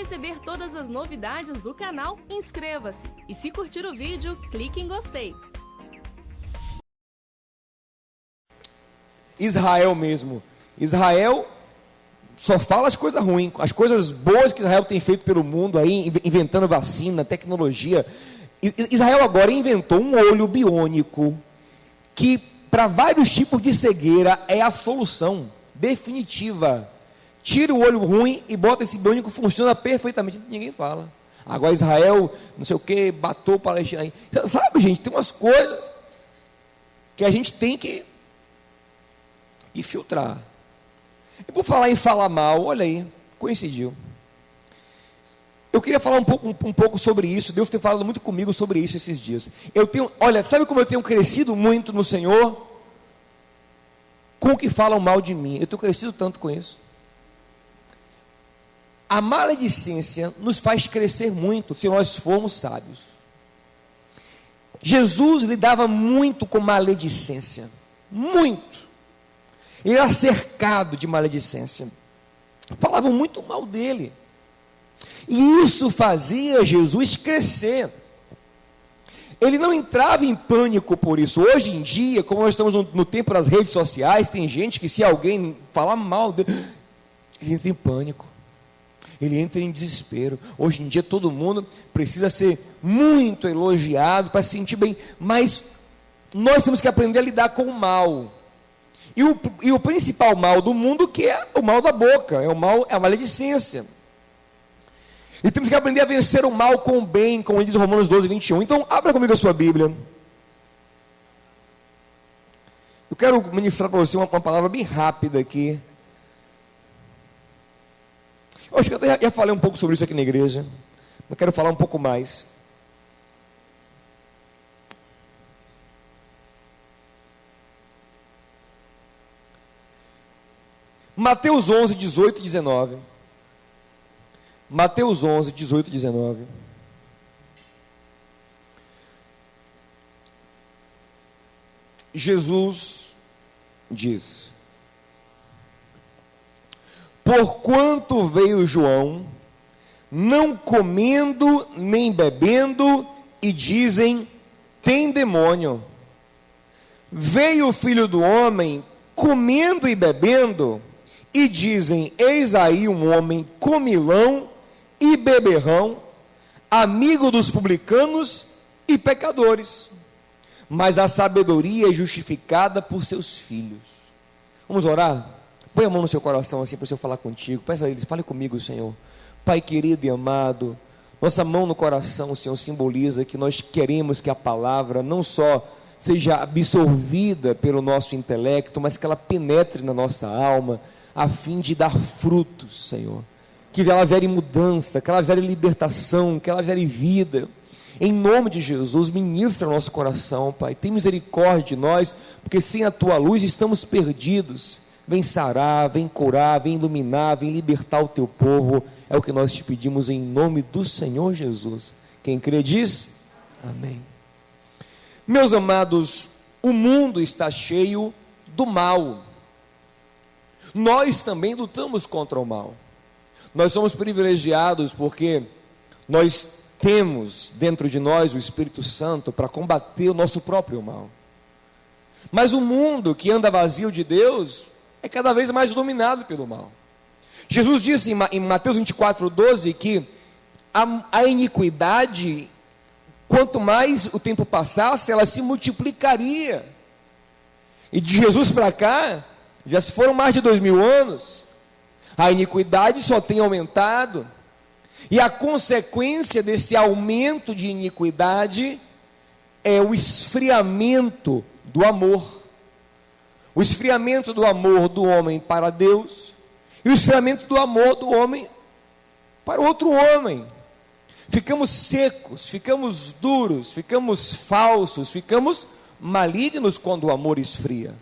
receber todas as novidades do canal, inscreva-se. E se curtir o vídeo, clique em gostei. Israel mesmo. Israel só fala as coisas ruins, as coisas boas que Israel tem feito pelo mundo aí, inventando vacina, tecnologia. Israel agora inventou um olho biônico que para vários tipos de cegueira é a solução definitiva. Tira o olho ruim e bota esse biônico, funciona perfeitamente. Ninguém fala. Agora Israel, não sei o que, matou o Palestina. Sabe, gente, tem umas coisas que a gente tem que filtrar. E por falar em falar mal, olha aí, coincidiu. Eu queria falar um pouco sobre isso. Deus tem falado muito comigo sobre isso esses dias. Olha, sabe como eu tenho crescido muito no Senhor? Com o que falam mal de mim. Eu tenho crescido tanto com isso. A maledicência nos faz crescer muito se nós formos sábios. Jesus lidava muito com maledicência. Muito. Ele era cercado de maledicência. Falavam muito mal dele. E isso fazia Jesus crescer. Ele não entrava em pânico por isso. Hoje em dia, como nós estamos no tempo das redes sociais, tem gente que se alguém falar mal dele, ele entra em pânico. Ele entra em desespero. Hoje em dia todo mundo precisa ser muito elogiado para se sentir bem. Mas nós temos que aprender a lidar com o mal. E o principal mal do mundo, que é o mal da boca, é a maledicência. E temos que aprender a vencer o mal com o bem, como diz Romanos 12, 21. Então, abra comigo a sua Bíblia. Eu quero ministrar para você uma palavra bem rápida aqui. Eu acho que eu até já falei um pouco sobre isso aqui na igreja. Mas quero falar um pouco mais. Mateus 11, 18 e 19. Mateus 11, 18 e 19. Jesus diz: porquanto veio João, não comendo nem bebendo, e dizem, tem demônio. Veio o Filho do Homem, comendo e bebendo, e dizem, eis aí um homem comilão e beberrão, amigo dos publicanos e pecadores. Mas a sabedoria é justificada por seus filhos. Vamos orar? Põe a mão no seu coração assim para eu falar contigo. Peça a Ele, fale comigo, Senhor. Pai querido e amado, nossa mão no coração, Senhor, simboliza que nós queremos que a palavra não só seja absorvida pelo nosso intelecto, mas que ela penetre na nossa alma, a fim de dar frutos, Senhor. Que ela gere mudança, que ela gere libertação, que ela gere vida. Em nome de Jesus, ministra o nosso coração, Pai. Tem misericórdia de nós, porque sem a Tua luz estamos perdidos. Vem sarar, vem curar, vem iluminar, vem libertar o Teu povo. É o que nós te pedimos em nome do Senhor Jesus. Quem crê diz, amém. Meus amados, o mundo está cheio do mal. Nós também lutamos contra o mal. Nós somos privilegiados porque nós temos dentro de nós o Espírito Santo para combater o nosso próprio mal. Mas o mundo que anda vazio de Deus é cada vez mais dominado pelo mal. Jesus disse em Mateus 24, 12 que a iniquidade, quanto mais o tempo passasse, ela se multiplicaria. E de Jesus para cá, já se foram mais de 2000 anos, a iniquidade só tem aumentado, e a consequência desse aumento de iniquidade é o esfriamento do amor. O esfriamento do amor do homem para Deus, e o esfriamento do amor do homem para outro homem. Ficamos secos, ficamos duros, ficamos falsos, ficamos malignos quando o amor esfria.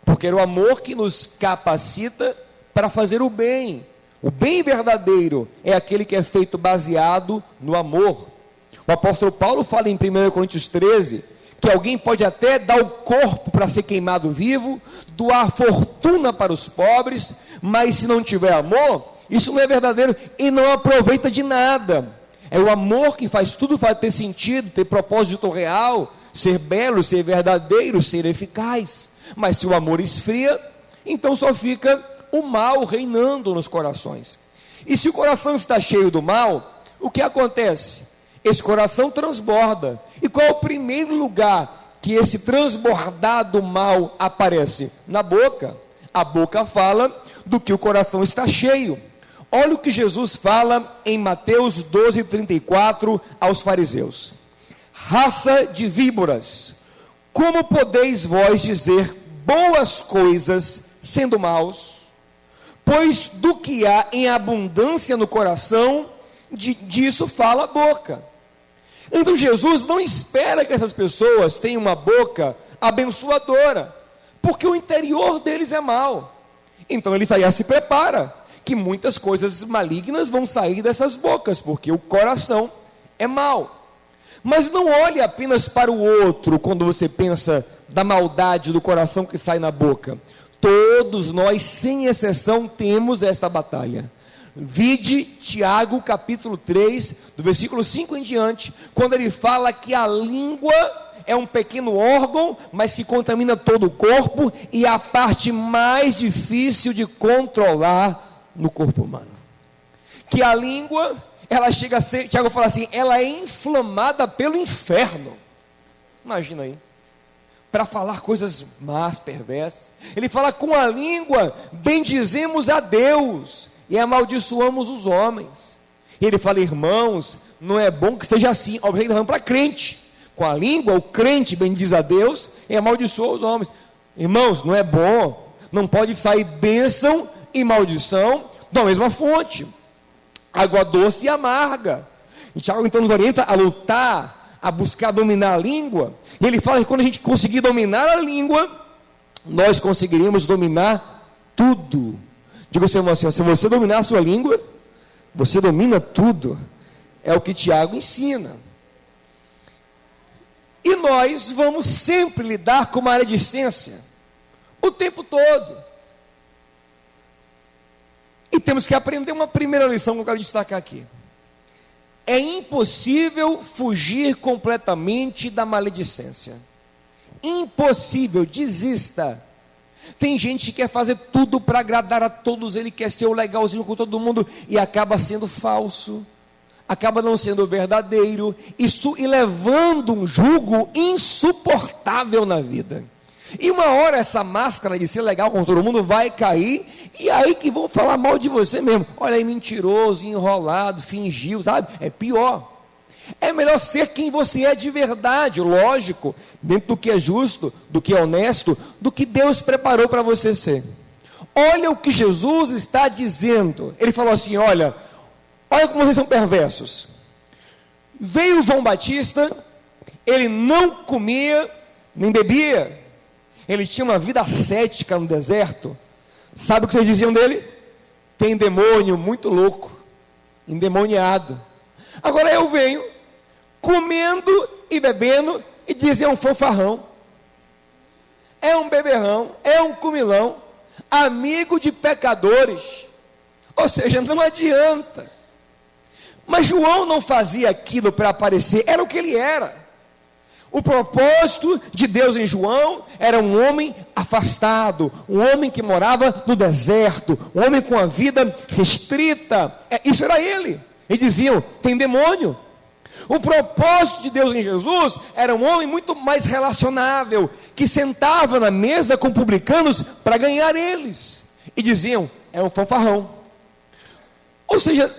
Porque é o amor que nos capacita para fazer o bem. O bem verdadeiro é aquele que é feito baseado no amor. O apóstolo Paulo fala em 1 Coríntios 13, que alguém pode até dar o corpo para ser queimado vivo, doar fortuna para os pobres, mas se não tiver amor, isso não é verdadeiro e não aproveita de nada. É o amor que faz tudo para ter sentido, ter propósito real, ser belo, ser verdadeiro, ser eficaz. Mas se o amor esfria, então só fica o mal reinando nos corações. E se o coração está cheio do mal, o que acontece? Esse coração transborda. E qual é o primeiro lugar que esse transbordado mal aparece? Na boca. A boca fala do que o coração está cheio. Olha o que Jesus fala em Mateus 12:34 aos fariseus: raça de víboras, como podeis vós dizer boas coisas sendo maus? Pois do que há em abundância no coração, disso fala a boca. Então Jesus não espera que essas pessoas tenham uma boca abençoadora, porque o interior deles é mau. Então ele já se prepara que muitas coisas malignas vão sair dessas bocas, porque o coração é mau. Mas não olhe apenas para o outro quando você pensa da maldade do coração que sai na boca. Todos nós, sem exceção, temos esta batalha. Vide Tiago capítulo 3, do versículo 5 em diante, quando ele fala que a língua é um pequeno órgão, mas que contamina todo o corpo, e é a parte mais difícil de controlar no corpo humano. Que a língua, ela chega a ser, Tiago fala assim, ela é inflamada pelo inferno. Imagina aí, para falar coisas más, perversas. Ele fala, com a língua bendizemos a Deus e amaldiçoamos os homens. E ele fala, irmãos, não é bom que seja assim. Obviamente está falando para crente. Com a língua, o crente bendiz a Deus e amaldiçoa os homens. Irmãos, não é bom. Não pode sair bênção e maldição da mesma fonte. Água doce e amarga. E Tiago então nos orienta a lutar, a buscar dominar a língua. E ele fala que quando a gente conseguir dominar a língua, nós conseguiríamos dominar tudo. Diga ao seu irmão assim, se você dominar a sua língua, você domina tudo. É o que Tiago ensina. E nós vamos sempre lidar com maledicência, o tempo todo. E temos que aprender uma primeira lição que eu quero destacar aqui. É impossível fugir completamente da maledicência. Impossível, desista. Tem gente que quer fazer tudo para agradar a todos, ele quer ser o legalzinho com todo mundo e acaba sendo falso, acaba não sendo verdadeiro, e levando um jugo insuportável na vida. E uma hora essa máscara de ser legal com todo mundo vai cair, e aí que vão falar mal de você mesmo. Olha aí, mentiroso, enrolado, fingiu, sabe? É pior. É melhor ser quem você é de verdade, lógico, dentro do que é justo, do que é honesto, do que Deus preparou para você ser. Olha o que Jesus está dizendo. Ele falou assim, olha como vocês são perversos. Veio João Batista, ele não comia, nem bebia, ele tinha uma vida ascética no deserto. Sabe o que vocês diziam dele? Tem demônio muito louco, endemoniado. Agora eu venho, comendo e bebendo, e dizem, é um fanfarrão, é um beberrão, é um comilão, amigo de pecadores. Ou seja, não adianta. Mas João não fazia aquilo para aparecer, era o que ele era. O propósito de Deus em João era um homem afastado, um homem que morava no deserto, um homem com a vida restrita. Isso era ele. E diziam, tem demônio. O propósito de Deus em Jesus era um homem muito mais relacionável, que sentava na mesa com publicanos para ganhar eles. E diziam, é um fanfarrão. Ou seja,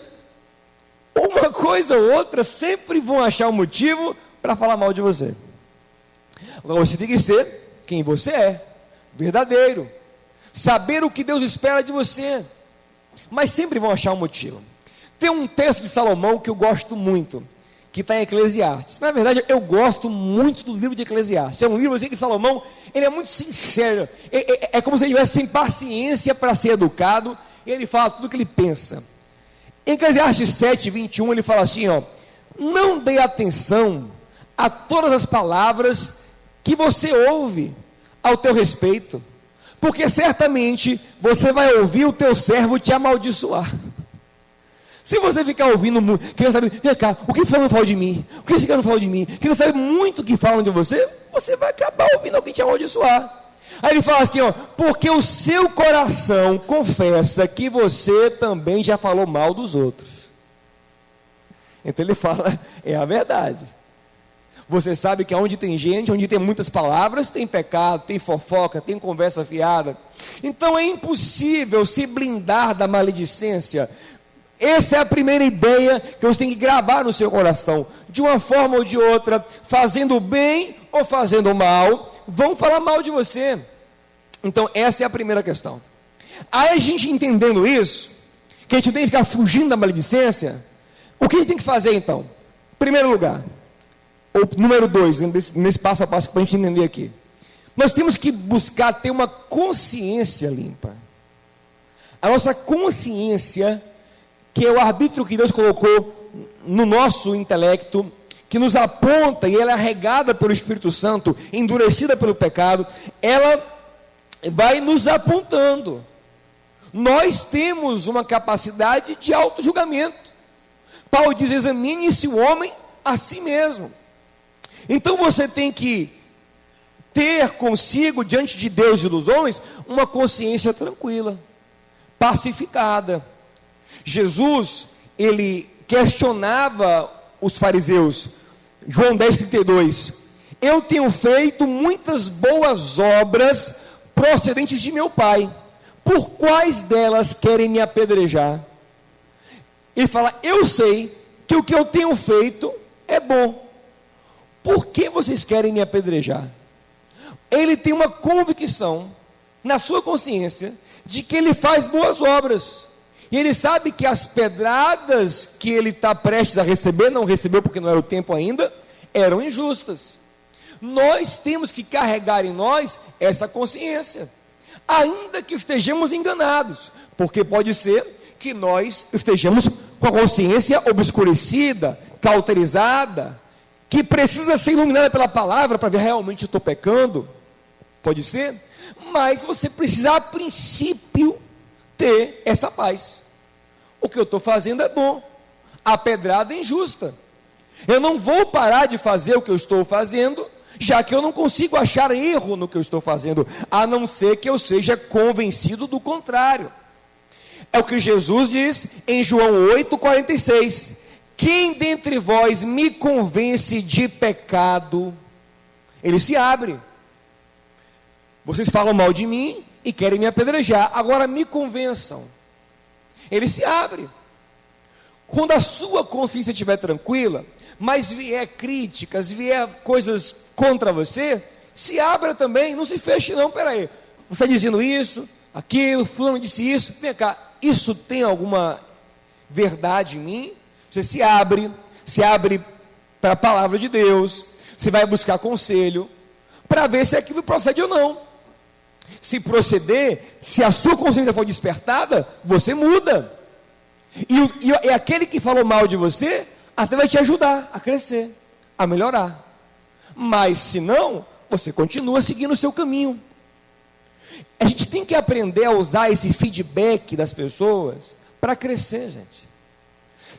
uma coisa ou outra sempre vão achar um motivo para falar mal de você. Agora você tem que ser quem você é, verdadeiro, saber o que Deus espera de você, mas sempre vão achar um motivo. Tem um texto de Salomão que eu gosto muito, que está em Eclesiastes. Na verdade, eu gosto muito do livro de Eclesiastes. É um livro assim que Salomão, ele é muito sincero, é como se ele tivesse sem paciência para ser educado, e ele fala tudo o que ele pensa. Em Eclesiastes 7:21 ele fala assim, não dê atenção a todas as palavras que você ouve ao teu respeito, porque certamente você vai ouvir o teu servo te amaldiçoar. Se você ficar ouvindo muito, querendo saber, vem cá, o que fulano fala de mim? O que esse cara fala de mim? Querendo saber muito o que falam de você, você vai acabar ouvindo alguém te amaldiçoar. Aí ele fala assim, ó, porque o seu coração confessa que você também já falou mal dos outros. Então ele fala, é a verdade. Você sabe que onde tem gente, onde tem muitas palavras, tem pecado, tem fofoca, tem conversa fiada. Então é impossível se blindar da maledicência. Essa é a primeira ideia que você tem que gravar no seu coração. De uma forma ou de outra, fazendo bem ou fazendo mal, vão falar mal de você. Então essa é a primeira questão. Aí a gente entendendo isso, que a gente tem que ficar fugindo da maledicência, o que a gente tem que fazer então? Em primeiro lugar, ou número 2, nesse passo a passo para a gente entender aqui, nós temos que buscar ter uma consciência limpa. A nossa consciência, que é o arbítrio que Deus colocou no nosso intelecto, que nos aponta, e ela é regada pelo Espírito Santo, endurecida pelo pecado, ela vai nos apontando. Nós temos uma capacidade de auto-julgamento. Paulo diz, examine-se o homem a si mesmo. Então você tem que ter consigo, diante de Deus e dos homens, uma consciência tranquila, pacificada. Jesus, ele questionava os fariseus, João 10,32, eu tenho feito muitas boas obras procedentes de meu Pai, por quais delas querem me apedrejar? Ele fala, eu sei que o que eu tenho feito é bom, por que vocês querem me apedrejar? Ele tem uma convicção na sua consciência de que ele faz boas obras, e ele sabe que as pedradas que ele está prestes a receber, não recebeu porque não era o tempo ainda, eram injustas. Nós temos que carregar em nós essa consciência, ainda que estejamos enganados, porque pode ser que nós estejamos com a consciência obscurecida, cauterizada, que precisa ser iluminada pela palavra para ver realmente eu estou pecando, pode ser, mas você precisa a princípio ter essa paz. O que eu estou fazendo é bom, a pedrada é injusta, eu não vou parar de fazer o que eu estou fazendo, já que eu não consigo achar erro no que eu estou fazendo, a não ser que eu seja convencido do contrário. É o que Jesus diz em João 8,46, quem dentre vós me convence de pecado? Ele se abre, vocês falam mal de mim e querem me apedrejar, agora me convençam. Ele se abre. Quando a sua consciência estiver tranquila, mas vier críticas, vier coisas contra você, se abra também, não se feche não, peraí, você está dizendo isso, aquilo, fulano disse isso, vem cá, isso tem alguma verdade em mim? Você se abre para a palavra de Deus, você vai buscar conselho, para ver se aquilo procede ou não. Se proceder, se a sua consciência for despertada, você muda, e aquele que falou mal de você, até vai te ajudar a crescer, a melhorar, mas se não, você continua seguindo o seu caminho. A gente tem que aprender a usar esse feedback das pessoas para crescer, gente.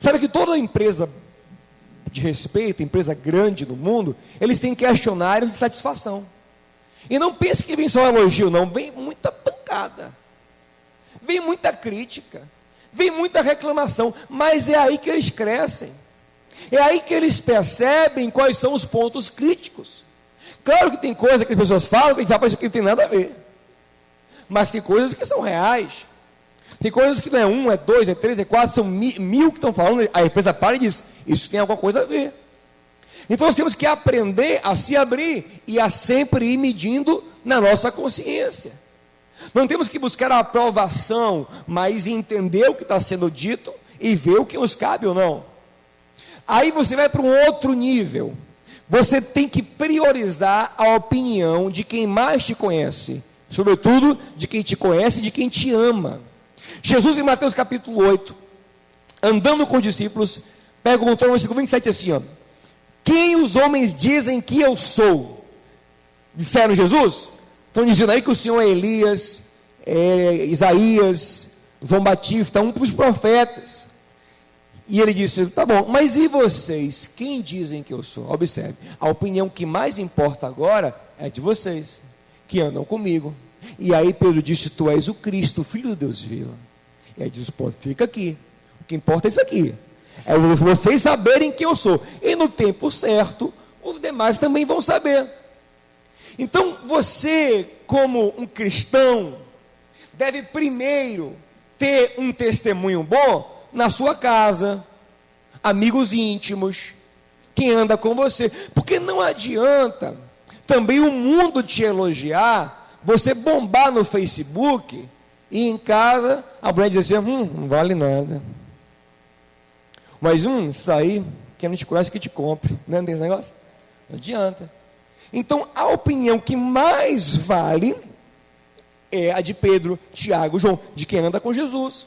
Sabe que toda empresa de respeito, empresa grande no mundo, eles têm questionários de satisfação. E não pense que vem só um elogio, não, vem muita pancada, vem muita crítica, vem muita reclamação, mas é aí que eles crescem, é aí que eles percebem quais são os pontos críticos. Claro que tem coisa que as pessoas falam que a gente fala que não tem nada a ver, mas tem coisas que são reais, tem coisas que não é 1, é 2, é 3, é 4, são mil que estão falando, a empresa para e diz, isso tem alguma coisa a ver. Então nós temos que aprender a se abrir e a sempre ir medindo na nossa consciência. Não temos que buscar a aprovação, mas entender o que está sendo dito e ver o que nos cabe ou não. Aí você vai para um outro nível. Você tem que priorizar a opinião de quem mais te conhece, sobretudo de quem te conhece e de quem te ama. Jesus em Mateus capítulo 8, andando com os discípulos, perguntou no versículo 27 assim, ó, quem os homens dizem que eu sou? Disseram Jesus? Estão dizendo aí que o Senhor é Elias, é Isaías, João Batista, um dos profetas. E ele disse, tá bom, mas e vocês? Quem dizem que eu sou? Observe, a opinião que mais importa agora é de vocês, que andam comigo. E aí Pedro disse, tu és o Cristo, o Filho do Deus vivo. E aí diz, pô, fica aqui, o que importa é isso aqui, é vocês saberem quem eu sou. E no tempo certo, os demais também vão saber. Então, você, como um cristão, deve primeiro ter um testemunho bom na sua casa, amigos íntimos, quem anda com você, porque não adianta também o mundo te elogiar, você bombar no Facebook, e em casa a mulher diz assim, não vale nada, mas isso aí, quem não te conhece que te compre, não tem esse negócio? Não adianta. Então a opinião que mais vale é a de Pedro, Tiago, João, de quem anda com Jesus.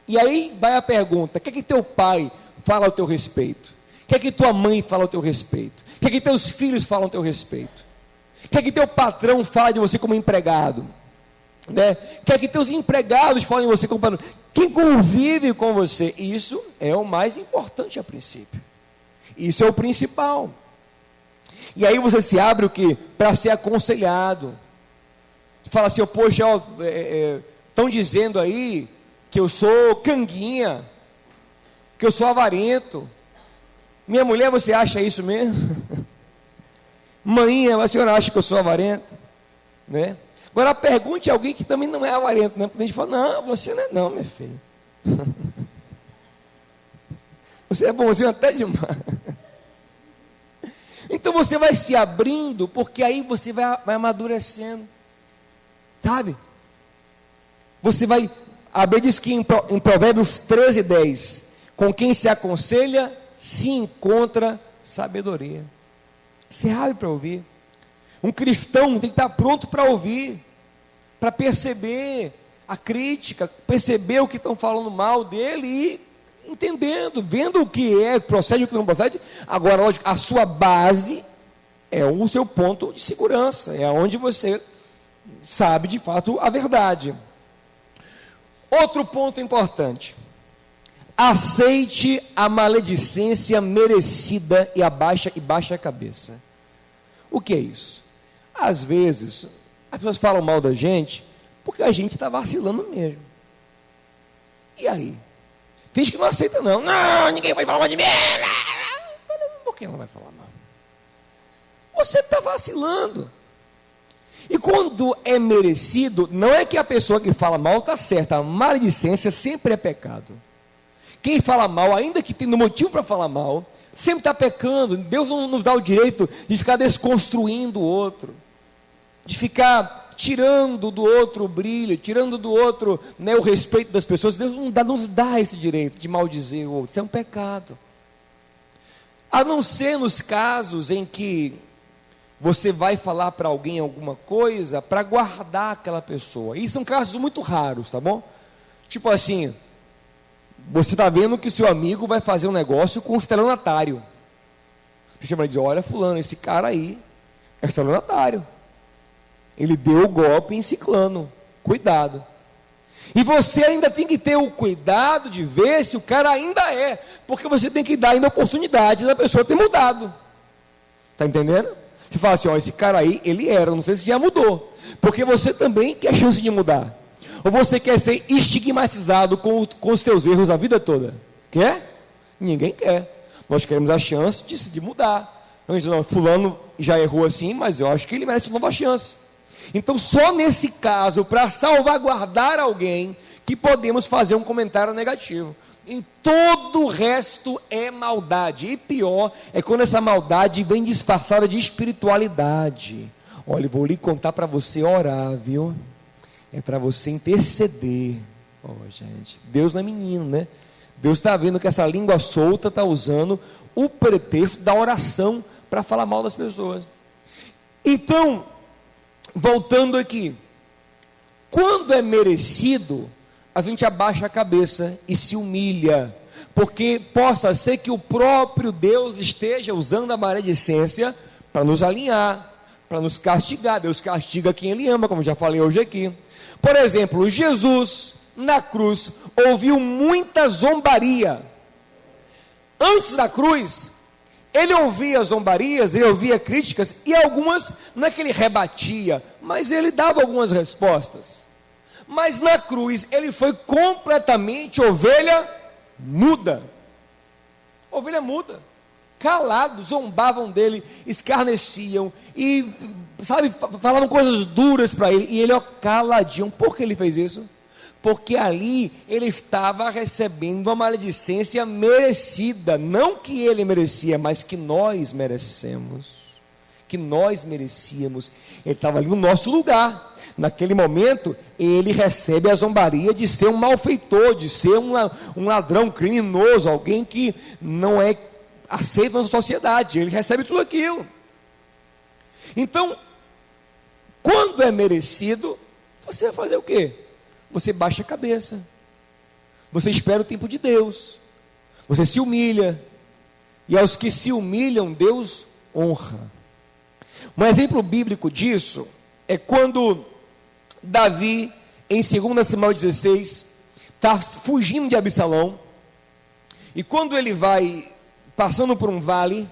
E aí vai a pergunta, o que é que teu pai fala ao teu respeito? O que é que tua mãe fala ao teu respeito? O que é que teus filhos falam ao teu respeito? O que é que teu patrão fala de você como empregado? Né? O que é que teus empregados falam de você como patrão? Quem convive com você? Isso é o mais importante a princípio. Isso é o principal. E aí você se abre o quê? Para ser aconselhado. Fala assim, poxa, estão dizendo aí que eu sou canguinha, que eu sou avarento. Minha mulher, você acha isso mesmo? Mãinha, a senhora acha que eu sou avarento? Né? Agora pergunte a alguém que também não é avarento, né? Porque a gente fala, não, você não é não, meu filho. Você é bonzinho até demais. Então você vai se abrindo, porque aí você vai amadurecendo. Sabe? Você vai... A Bíblia diz que em Provérbios 13:10, com quem se aconselha, se encontra sabedoria. Você abre para ouvir. Um cristão tem que estar pronto para ouvir, para perceber a crítica, perceber o que estão falando mal dele e entendendo, vendo o que é, procede e o que não procede. Agora, lógico, a sua base é o seu ponto de segurança, é onde você sabe de fato a verdade. Outro ponto importante, aceite a maledicência merecida e baixe a cabeça. O que é isso? Às vezes, as pessoas falam mal da gente, porque a gente está vacilando mesmo. E aí? Tem gente que não aceita não, ninguém vai falar mal de mim, por que não vai falar mal? Você está vacilando. E quando é merecido, não é que a pessoa que fala mal está certa, a maledicência sempre é pecado. Quem fala mal, ainda que tenha motivo para falar mal, sempre está pecando. Deus não nos dá o direito de ficar desconstruindo o outro, de ficar tirando do outro o brilho, tirando do outro, né, o respeito das pessoas. Deus não nos dá esse direito de maldizer o outro, isso é um pecado. A não ser nos casos em que você vai falar para alguém alguma coisa para guardar aquela pessoa. E são casos muito raros, tá bom? Tipo assim, você está vendo que seu amigo vai fazer um negócio com o estelionatário. Você chama de, olha fulano, esse cara aí é estelionatário. Ele deu o golpe em ciclano. Cuidado. E você ainda tem que ter o cuidado de ver se o cara ainda é. Porque você tem que dar ainda a oportunidade da pessoa ter mudado. Está entendendo? Você fala assim, esse cara aí, ele era, não sei se já mudou. Porque você também quer chance de mudar. Ou você quer ser estigmatizado com os teus erros a vida toda? Quer? Ninguém quer. Nós queremos a chance de mudar. Não, fulano já errou assim, mas eu acho que ele merece uma nova chance. Então, só nesse caso, para salvaguardar alguém, que podemos fazer um comentário negativo. Em todo o resto é maldade. E pior é quando essa maldade vem disfarçada de espiritualidade. Olha, eu vou lhe contar para você orar, viu? É para você interceder. Gente, Deus não é menino, né? Deus está vendo que essa língua solta está usando o pretexto da oração para falar mal das pessoas. Então, voltando aqui, quando é merecido, a gente abaixa a cabeça e se humilha, porque possa ser que o próprio Deus esteja usando a maledicência para nos alinhar, para nos castigar. Deus castiga quem Ele ama, como já falei hoje aqui. Por exemplo, Jesus na cruz, ouviu muita zombaria. Antes da cruz, ele ouvia zombarias, ele ouvia críticas, e algumas não é que ele rebatia, mas ele dava algumas respostas. Mas na cruz, ele foi completamente ovelha muda. Ovelha muda. Calado, zombavam dele, escarneciam, e, falavam coisas duras para ele, e ele, caladinho. Por que ele fez isso? Porque ali ele estava recebendo uma maledicência merecida, não que ele merecia, mas que nós merecemos, que nós merecíamos. Ele estava ali no nosso lugar. Naquele momento, ele recebe a zombaria de ser um malfeitor, de ser um ladrão criminoso, alguém que não é aceito na sociedade. Ele recebe tudo aquilo. Então, quando é merecido, você vai fazer o quê? Você baixa a cabeça, você espera o tempo de Deus, você se humilha, e aos que se humilham, Deus honra. Um exemplo bíblico disso é quando Davi, em 2 Samuel 16, está fugindo de Absalão, e quando ele vai passando por um vale,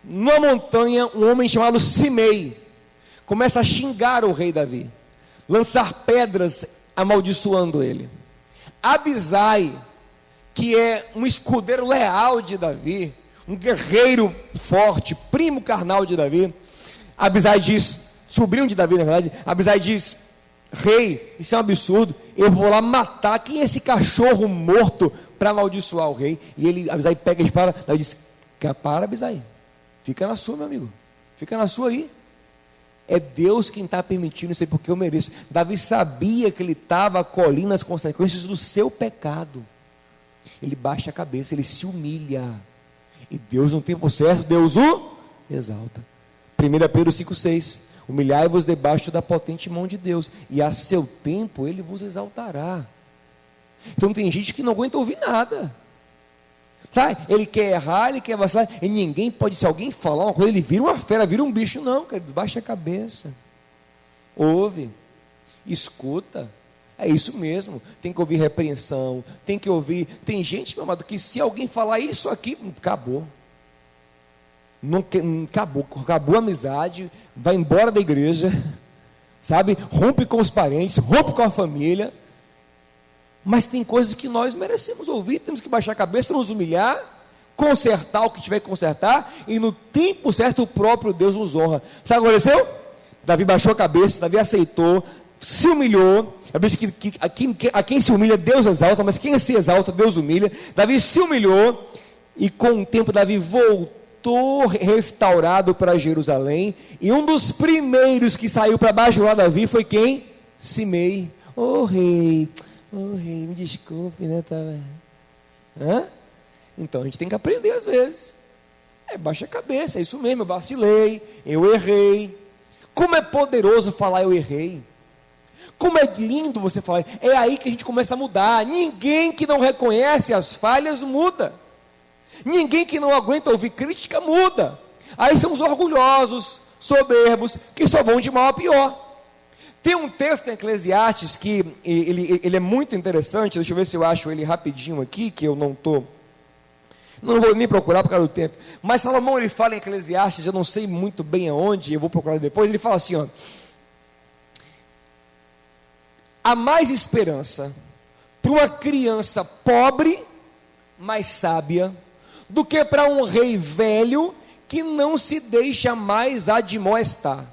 numa montanha, um homem chamado Simei começa a xingar o rei Davi, lançar pedras, amaldiçoando ele. Abisai, que é um escudeiro leal de Davi, um guerreiro forte, primo carnal de Davi, Abisai diz, sobrinho de Davi na verdade, Abisai diz: rei, isso é um absurdo, eu vou lá matar, quem é esse cachorro morto para amaldiçoar o rei? E Abisai pega a espada, Davi diz: para, Abisai, fica na sua, meu amigo, fica na sua aí. É Deus quem está permitindo isso aí, porque eu mereço. Davi sabia que ele estava colhendo as consequências do seu pecado. Ele baixa a cabeça, ele se humilha. E Deus, no tempo certo, Deus o exalta. 1 Pedro 5,6: humilhai-vos debaixo da potente mão de Deus, e a seu tempo ele vos exaltará. Então tem gente que não aguenta ouvir nada. Tá? Ele quer errar, ele quer vacilar, e ninguém pode, se alguém falar uma coisa, ele vira uma fera, vira um bicho. Não, querido, baixa a cabeça, ouve, escuta. É isso mesmo, tem que ouvir repreensão, tem que ouvir. Tem gente, meu amado, que se alguém falar isso aqui, acabou. Não, acabou a amizade, vai embora da igreja, sabe? Rompe com os parentes, rompe com a família. Mas tem coisas que nós merecemos ouvir, temos que baixar a cabeça, nos humilhar, consertar o que tiver que consertar, e no tempo certo o próprio Deus nos honra. Sabe o que aconteceu? Davi baixou a cabeça, Davi aceitou, se humilhou. A quem se humilha, Deus exalta, mas quem se exalta, Deus humilha. Davi se humilhou, e com o tempo Davi voltou restaurado para Jerusalém, e um dos primeiros que saiu para bajular Davi foi quem? Simei. Ô rei, me desculpe, né? Então a gente tem que aprender às vezes. Baixa a cabeça, é isso mesmo, eu vacilei, eu errei. Como é poderoso falar eu errei. Como é lindo você falar. É aí que a gente começa a mudar. Ninguém que não reconhece as falhas muda. Ninguém que não aguenta ouvir crítica muda. Aí são os orgulhosos, soberbos, que só vão de mal a pior. Tem um texto em Eclesiastes que ele é muito interessante. Deixa eu ver se eu acho ele rapidinho aqui, que eu não vou nem procurar por causa do tempo. Mas Salomão, ele fala em Eclesiastes, eu não sei muito bem aonde, eu vou procurar depois. Ele fala assim, ó: há mais esperança para uma criança pobre, mas sábia, do que para um rei velho que não se deixa mais admoestar.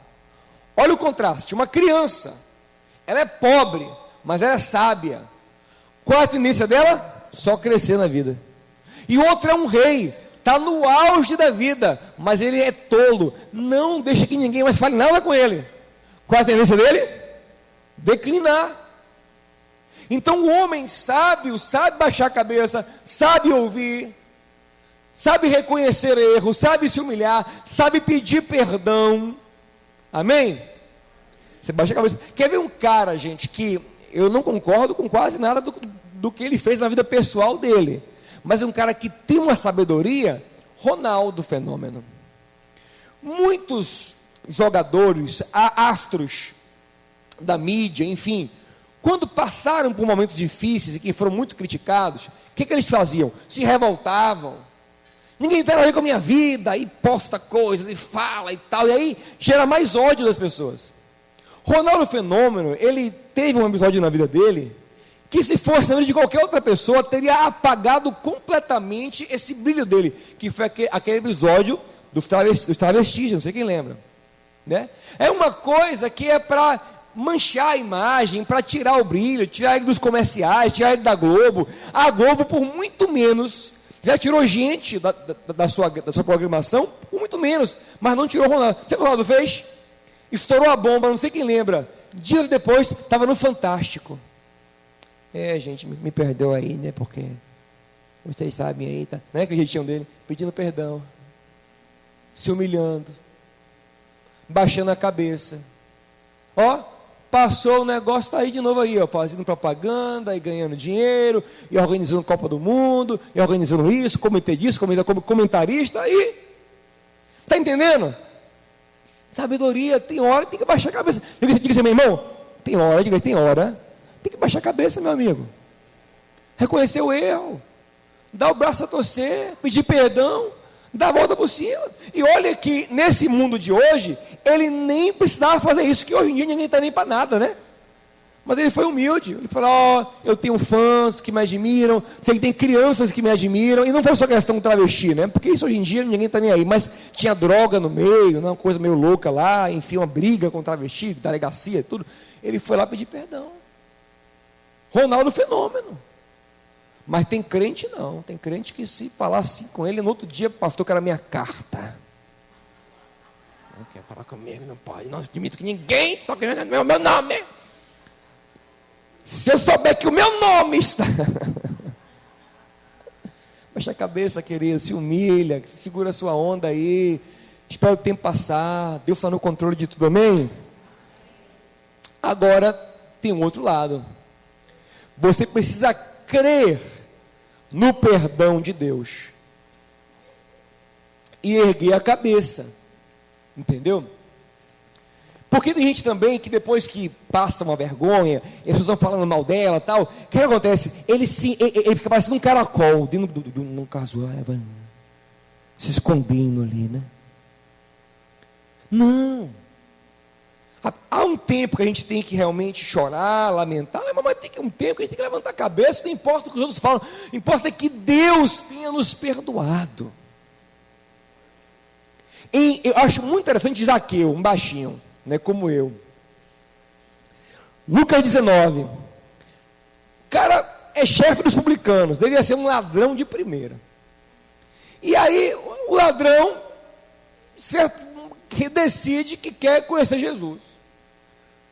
Olha o contraste, uma criança, ela é pobre, mas ela é sábia. Qual a tendência dela? Só crescer na vida. E outro é um rei, está no auge da vida, mas ele é tolo, não deixa que ninguém mais fale nada com ele. Qual a tendência dele? Declinar. Então o homem sábio sabe baixar a cabeça, sabe ouvir, sabe reconhecer erros, sabe se humilhar, sabe pedir perdão. Amém? Você baixa a cabeça. Quer ver um cara, gente, que eu não concordo com quase nada do que ele fez na vida pessoal dele, mas é um cara que tem uma sabedoria? Ronaldo Fenômeno. Muitos jogadores, astros da mídia, enfim, Quando passaram por momentos difíceis e que foram muito criticados, o que eles faziam? Se revoltavam. Ninguém tem a ver com a minha vida, e posta coisas, e fala e tal, e aí gera mais ódio das pessoas. Ronaldo Fenômeno, ele teve um episódio na vida dele, que se fosse na vida de qualquer outra pessoa, teria apagado completamente esse brilho dele, que foi aquele episódio dos travestis, não sei quem lembra, né? É uma coisa que é para manchar a imagem, para tirar o brilho, tirar ele dos comerciais, tirar ele da Globo. A Globo, por muito menos, já tirou gente da sua programação, por muito menos, mas não tirou o Ronaldo. Sabe o que o Ronaldo fez? Estourou a bomba, não sei quem lembra. Dias depois, estava no Fantástico. Gente, me perdoa aí, né? Porque vocês sabem aí, tá? Não é aquele jeitinho dele, pedindo perdão, se humilhando, baixando a cabeça. Passou o negócio, tá aí de novo aí, fazendo propaganda, e ganhando dinheiro, e organizando Copa do Mundo, e organizando isso, comitê disso, comentarista, aí, tá entendendo? Sabedoria, tem hora que tem que baixar a cabeça. Diga assim, meu irmão, tem hora, tem que baixar a cabeça, meu amigo. Reconhecer o erro, dar o braço a torcer, pedir perdão, dar a volta por cima. E olha que nesse mundo de hoje, ele nem precisava fazer isso, que hoje em dia ninguém está nem para nada, né? Mas ele foi humilde, ele falou, eu tenho fãs que me admiram, sei que tem crianças que me admiram, e não foi só questão de travesti, né? Porque isso hoje em dia ninguém está nem aí, mas tinha droga no meio, uma coisa meio louca lá, enfim, uma briga com travesti, delegacia e tudo. Ele foi lá pedir perdão. Ronaldo Fenômeno. Mas tem crente não, tem crente que se falar assim com ele, no outro dia, pastor, que era minha carta. Não quer falar comigo, não pode, não admito que ninguém toque no meu nome. Se eu souber que o meu nome está... Baixa a cabeça, querido, se humilha, segura a sua onda aí, espera o tempo passar, Deus está no controle de tudo, amém? Agora, tem um outro lado. Você precisa crer no perdão de Deus e erguer a cabeça, entendeu? Porque tem gente também que depois que passa uma vergonha, e as pessoas estão falando mal dela e tal, o que acontece? Ele fica parecendo um caracol dentro de um casual, se escondendo ali, né? Não. Há um tempo que a gente tem que realmente chorar, lamentar, mas tem um tempo que a gente tem que levantar a cabeça, não importa o que os outros falam, importa que Deus tenha nos perdoado. Eu acho muito interessante Zaqueu, um baixinho, né, como eu. Lucas 19. O cara é chefe dos publicanos, devia ser um ladrão de primeira. E aí o ladrão decide que quer conhecer Jesus.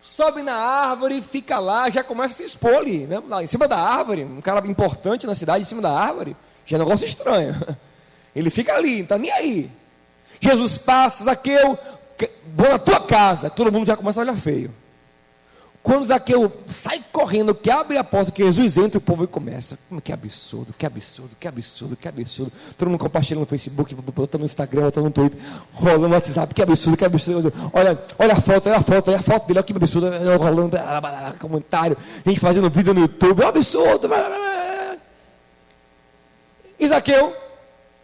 Sobe na árvore, fica lá, já começa a se expor ali, né? Lá em cima da árvore, um cara importante na cidade, em cima da árvore, já é um negócio estranho. Ele fica ali, não está nem aí. Jesus passa, Zaqueu, vou na tua casa, todo mundo já começa a olhar feio. Quando Zaqueu sai correndo, que abre a porta, que Jesus entra, o povo começa. Que absurdo, que absurdo, que absurdo, que absurdo. Todo mundo compartilhando no Facebook, botando no Instagram, botando no Twitter, rolando no WhatsApp, que absurdo, que absurdo. Olha a foto dele, olha que absurdo, rolando, comentário, gente fazendo vídeo no YouTube, é um absurdo. E Zaqueu,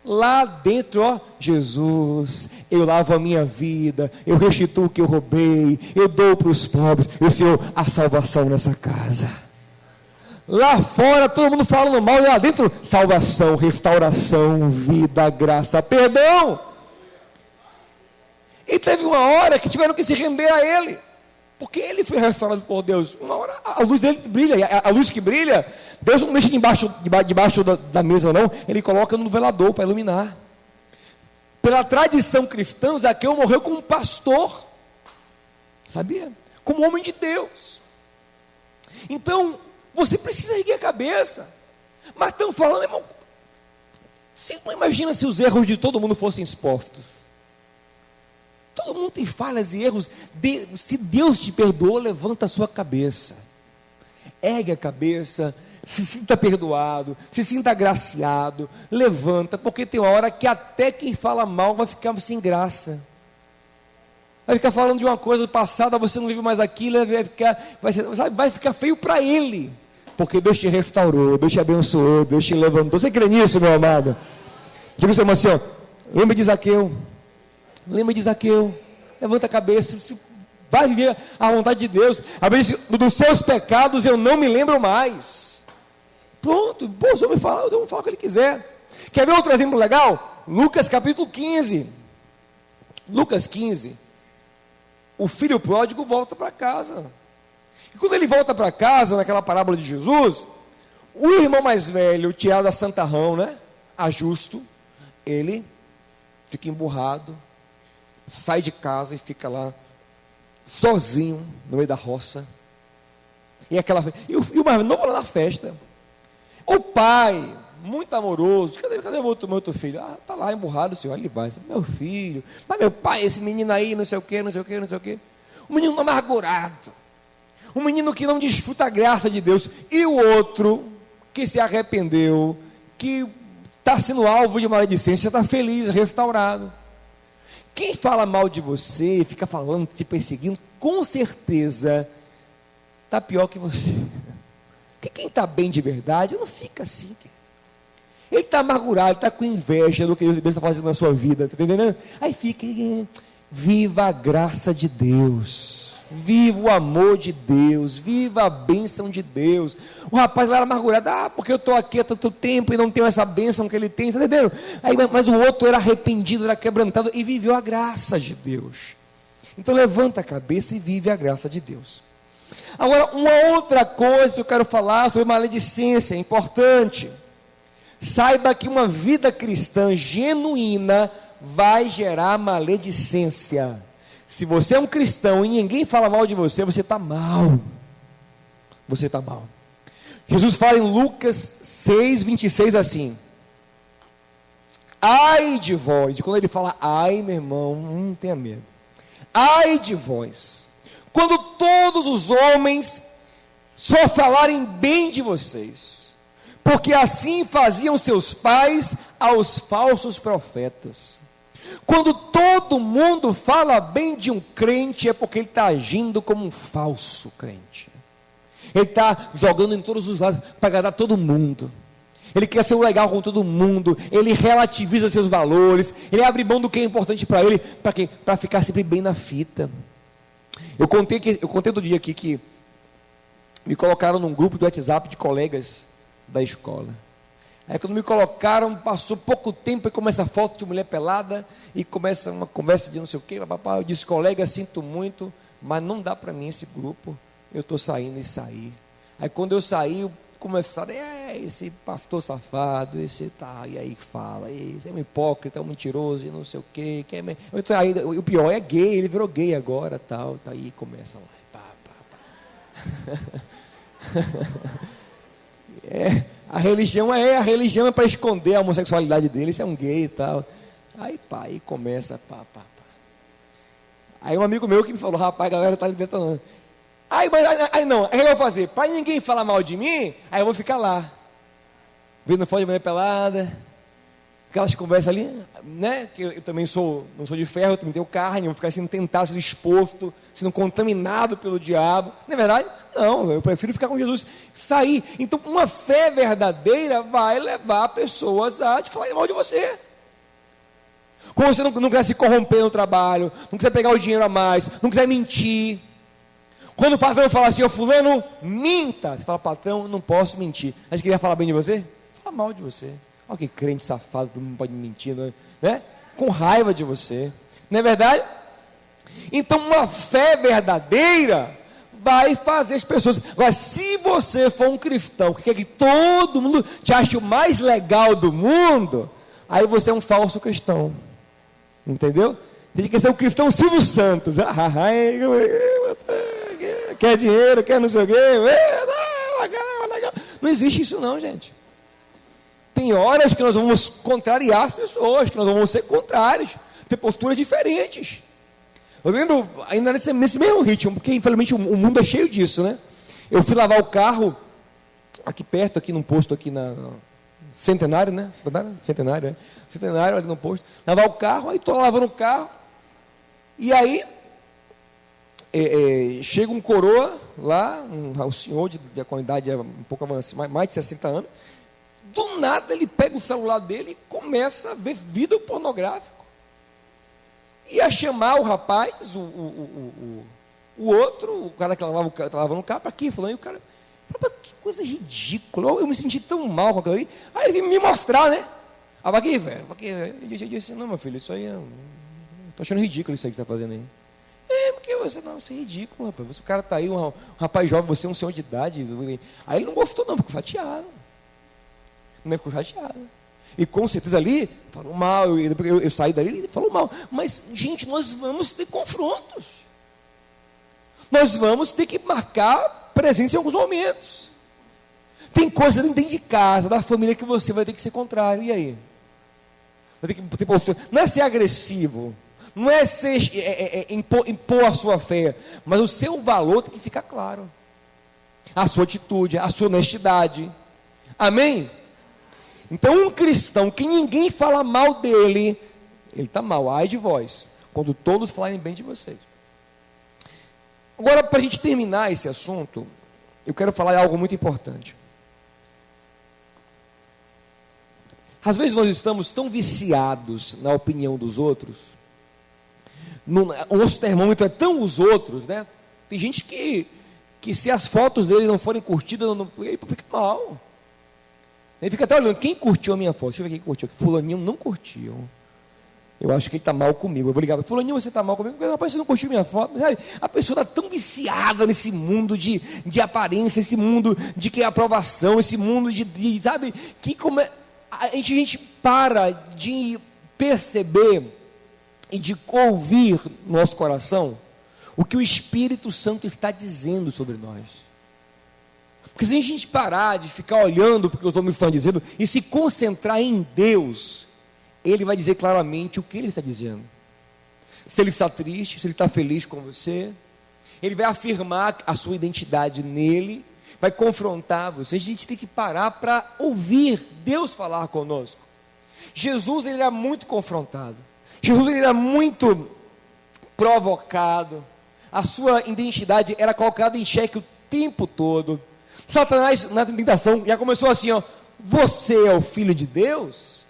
lá dentro, Jesus, eu lavo a minha vida, eu restituo o que eu roubei, eu dou para os pobres, e o Senhor, a salvação nessa casa. Lá fora, todo mundo falando mal, e lá dentro, salvação, restauração, vida, graça, perdão. E teve uma hora que tiveram que se render a ele, porque ele foi restaurado por Deus. Uma hora a luz dele brilha, a luz que brilha, Deus não deixa debaixo da mesa não, ele coloca no velador para iluminar. Pela tradição cristã, Zaqueu morreu como um pastor, sabia? Como homem de Deus. Então, você precisa erguer a cabeça. Mas estão falando, irmão, você não imagina se os erros de todo mundo fossem expostos. Todo mundo tem falhas e erros. Se Deus te perdoou, levanta a sua cabeça. Ergue a cabeça, se sinta perdoado, se sinta agraciado, levanta, porque tem uma hora que até quem fala mal vai ficar sem graça. Vai ficar falando de uma coisa do passado, você não vive mais aquilo, vai ficar feio para ele. Porque Deus te restaurou, Deus te abençoou, Deus te levantou. Você crê nisso, meu amado? Diga o seu irmão assim, ó, lembra de Zaqueu. Lembra de Zaqueu. Levanta a cabeça, vai viver a vontade de Deus. A Bíblia diz, dos seus pecados eu não me lembro mais. Pronto, o senhor me fala, eu vou falar o que ele quiser. Quer ver outro exemplo legal? Lucas capítulo 15. Lucas 15. O filho pródigo volta para casa. E quando ele volta para casa, naquela parábola de Jesus, o irmão mais velho, tirado da santarrão, né? Ajusto, ele fica emburrado, sai de casa e fica lá, sozinho, no meio da roça. E o mais novo lá na festa. O pai, muito amoroso, cadê o outro filho? Ah, está lá emburrado, senhor, ele vai. Meu filho, mas meu pai, esse menino aí, não sei o quê. Um menino amargurado. Um menino que não desfruta a graça de Deus. E o outro, que se arrependeu, que está sendo alvo de maledicência, está feliz, restaurado. Quem fala mal de você, fica falando, te perseguindo, com certeza está pior que você. Porque quem está bem de verdade, não fica assim. Ele está amargurado, está com inveja do que Deus está fazendo na sua vida, está entendendo? Aí fica, viva a graça de Deus. Viva o amor de Deus, viva a bênção de Deus. O rapaz lá era amargurado, porque eu estou aqui há tanto tempo e não tenho essa bênção que ele tem, está entendendo? Mas o outro era arrependido, era quebrantado e viveu a graça de Deus. Então levanta a cabeça e vive a graça de Deus. Agora, uma outra coisa que eu quero falar sobre maledicência, importante. Saiba que uma vida cristã genuína vai gerar maledicência. Se você é um cristão e ninguém fala mal de você, você está mal. Você está mal. Jesus fala em Lucas 6:26 assim: ai de vós. E quando ele fala ai, meu irmão, não tenha medo. Ai de vós, quando todos os homens só falarem bem de vocês, porque assim faziam seus pais aos falsos profetas. Quando todo mundo fala bem de um crente, é porque ele está agindo como um falso crente. Ele está jogando em todos os lados para agradar todo mundo. Ele quer ser legal com todo mundo. Ele relativiza seus valores. Ele abre mão do que é importante para ele. Para quê? Para ficar sempre bem na fita. Eu contei outro dia aqui que me colocaram num grupo de WhatsApp de colegas da escola. Aí quando me colocaram, passou pouco tempo e começa a foto de mulher pelada e começa uma conversa de não sei o quê. Eu disse, colega, sinto muito, mas não dá para mim esse grupo. Eu estou saindo e saí. Aí quando eu saí, começaram, esse pastor safado, esse tá, e aí fala, esse é um hipócrita, é um mentiroso, e não sei o quê. Aí, o pior é gay, ele virou gay agora, tal, tá aí, começa lá, a religião é para esconder a homossexualidade dele, isso é um gay e tal. Aí começa, Aí um amigo meu que me falou, rapaz, a galera tá detonando. Aí o que eu vou fazer? Para ninguém falar mal de mim, aí eu vou ficar lá, vendo foto de mulher pelada, aquelas conversas ali, né? Que eu também não sou de ferro, eu também tenho carne, eu vou ficar sendo tentado, sendo exposto, sendo contaminado pelo diabo. Não é verdade? Não, eu prefiro ficar com Jesus, sair. Então, uma fé verdadeira vai levar pessoas a te falarem mal de você. Como você não quiser se corromper no trabalho, não quiser pegar o dinheiro a mais, não quiser mentir. Quando o patrão fala assim, fulano, minta. Você fala, patrão, não posso mentir. A gente queria falar bem de você? Fala mal de você. Olha que crente safado, todo mundo pode mentir, né? Com raiva de você. Não é verdade? Então, uma fé verdadeira vai fazer as pessoas. Agora, se você for um cristão que quer que todo mundo te ache o mais legal do mundo, aí você é um falso cristão. Entendeu? Tem que ser um cristão Silvio Santos. Quer dinheiro, quer não sei o quê. Não existe isso não, gente. Tem horas que nós vamos contrariar as pessoas, que nós vamos ser contrários, ter posturas diferentes. Eu lembro, ainda nesse mesmo ritmo, porque infelizmente o mundo é cheio disso, né? Eu fui lavar o carro, aqui perto, aqui num posto aqui na Centenário, né? Centenário, ali no posto. Lavar o carro, aí estou lavando o carro, e aí chega um coroa lá, um senhor com idade um pouco avançada, mais de 60 anos, do nada ele pega o celular dele e começa a ver vídeo pornográfico. E a chamar o rapaz, o outro, o cara que estava lavando o carro, para quê? Falando, e o cara, que coisa ridícula, eu me senti tão mal com aquilo ali. Aí ele veio me mostrar, né? Para aqui, velho, eu disse, não, meu filho, isso aí estou achando ridículo isso aí que você está fazendo aí. Porque você, não, isso é ridículo, rapaz. O cara está aí, um rapaz jovem, você é um senhor de idade. Aí ele não gostou, não, ficou chateado. Não ficou chateado. E com certeza ali, falou mal, eu saí dali, ele falou mal. Mas, gente, nós vamos ter confrontos. Nós vamos ter que marcar presença em alguns momentos. Tem coisas dentro de casa, da família, que você vai ter que ser contrário. E aí? Vai ter que ter postura. Não é ser agressivo. Não é impor a sua fé, mas o seu valor tem que ficar claro. A sua atitude, a sua honestidade. Amém? Então, um cristão que ninguém fala mal dele, ele está mal, ai de vós, quando todos falarem bem de vocês. Agora, para a gente terminar esse assunto, eu quero falar algo muito importante. Às vezes nós estamos tão viciados na opinião dos outros, o nosso termômetro é tão os outros, né? Tem gente que se as fotos deles não forem curtidas, ele fica mal. Ele fica até olhando, quem curtiu a minha foto? Deixa eu ver quem curtiu. Fulaninho não curtiu. Eu acho que ele está mal comigo. Eu vou ligar para Fulaninho, você está mal comigo? Porque, rapaz, você não curtiu minha foto. Sabe? A pessoa está tão viciada nesse mundo de aparência, esse mundo de que aprovação, esse mundo sabe? Que a gente para de perceber e de ouvir no nosso coração o que o Espírito Santo está dizendo sobre nós. Porque se a gente parar de ficar olhando porque os homens estão dizendo e se concentrar em Deus, Ele vai dizer claramente o que Ele está dizendo. Se Ele está triste, se Ele está feliz com você, Ele vai afirmar a sua identidade nele, vai confrontar você. A gente tem que parar para ouvir Deus falar conosco. Jesus, ele era muito confrontado. Jesus, ele era muito provocado. A sua identidade era colocada em xeque o tempo todo. Satanás, na tentação, já começou assim, ó, você é o filho de Deus?